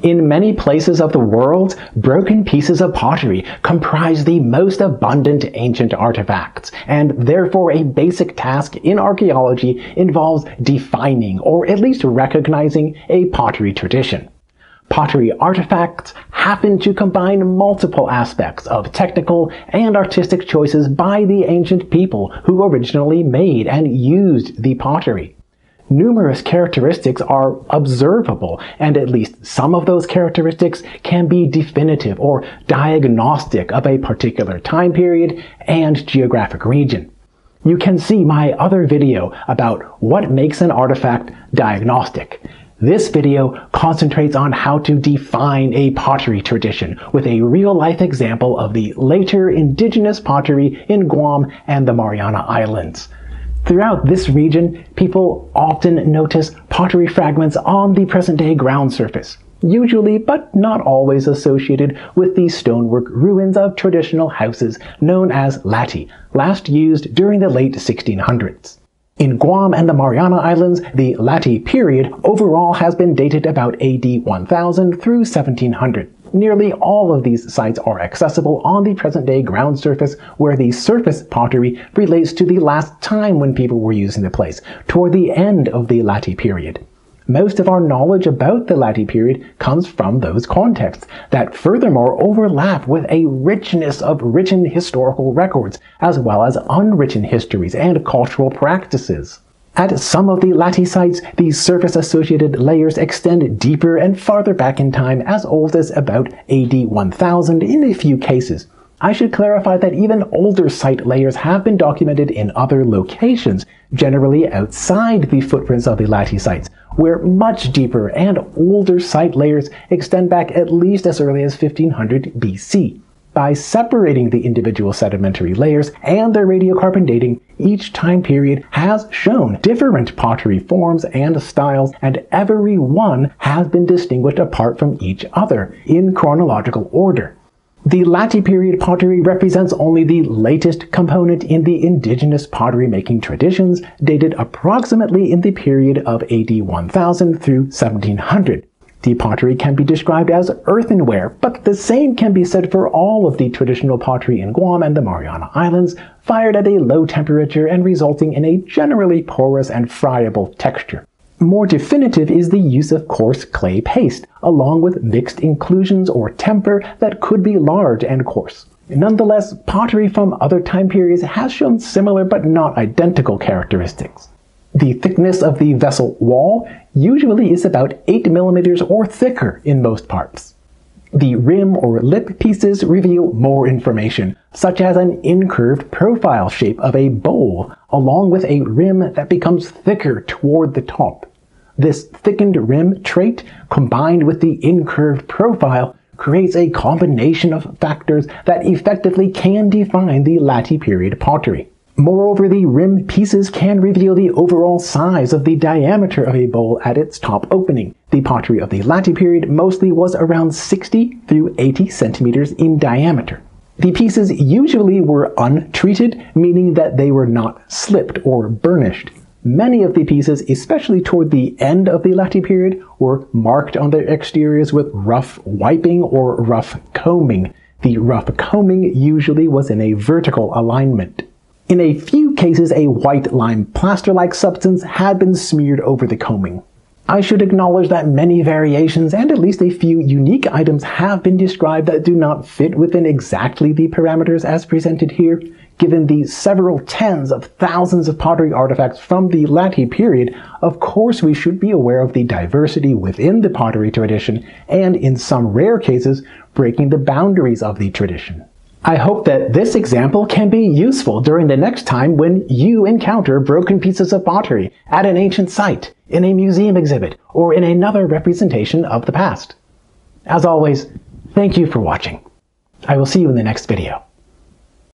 In many places of the world, broken pieces of pottery comprise the most abundant ancient artifacts, and therefore a basic task in archaeology involves defining or at least recognizing a pottery tradition. Pottery artifacts happen to combine multiple aspects of technical and artistic choices by the ancient people who originally made and used the pottery. Numerous characteristics are observable, and at least some of those characteristics can be definitive or diagnostic of a particular time period and geographic region. You can see my other video about what makes an artifact diagnostic. This video concentrates on how to define a pottery tradition with a real-life example of the later indigenous pottery in Guam and the Mariana Islands. Throughout this region, people often notice pottery fragments on the present-day ground surface, usually but not always associated with the stonework ruins of traditional houses known as lati, last used during the late 1600s. In Guam and the Mariana Islands, the lati period overall has been dated about AD 1000 through 1700. Nearly all of these sites are accessible on the present-day ground surface, where the surface pottery relates to the last time when people were using the place, toward the end of the lati period. Most of our knowledge about the lati period comes from those contexts that furthermore overlap with a richness of written historical records, as well as unwritten histories and cultural practices. At some of the lati sites, the surface-associated layers extend deeper and farther back in time, as old as about AD 1000 in a few cases. I should clarify that even older site layers have been documented in other locations, generally outside the footprints of the lati sites, where much deeper and older site layers extend back at least as early as 1500 BC. By separating the individual sedimentary layers and their radiocarbon dating, each time period has shown different pottery forms and styles, and every one has been distinguished apart from each other in chronological order. The lati period pottery represents only the latest component in the indigenous pottery making traditions, dated approximately in the period of AD 1000 through 1700. The pottery can be described as earthenware, but the same can be said for all of the traditional pottery in Guam and the Mariana Islands, fired at a low temperature and resulting in a generally porous and friable texture. More definitive is the use of coarse clay paste, along with mixed inclusions or temper that could be large and coarse. Nonetheless, pottery from other time periods has shown similar but not identical characteristics. The thickness of the vessel wall usually is about 8 mm or thicker in most parts. The rim or lip pieces reveal more information, such as an incurved profile shape of a bowl, along with a rim that becomes thicker toward the top. This thickened rim trait, combined with the incurved profile, creates a combination of factors that effectively can define the lati period pottery. Moreover, the rim pieces can reveal the overall size of the diameter of a bowl at its top opening. The pottery of the lati period mostly was around 60 through 80 centimeters in diameter. The pieces usually were untreated, meaning that they were not slipped or burnished. Many of the pieces, especially toward the end of the lati period, were marked on their exteriors with rough wiping or rough combing. The rough combing usually was in a vertical alignment. In a few cases, a white lime plaster-like substance had been smeared over the combing. I should acknowledge that many variations and at least a few unique items have been described that do not fit within exactly the parameters as presented here. Given the several tens of thousands of pottery artifacts from the lati period, of course we should be aware of the diversity within the pottery tradition and, in some rare cases, breaking the boundaries of the tradition. I hope that this example can be useful during the next time when you encounter broken pieces of pottery at an ancient site, in a museum exhibit, or in another representation of the past. As always, thank you for watching. I will see you in the next video.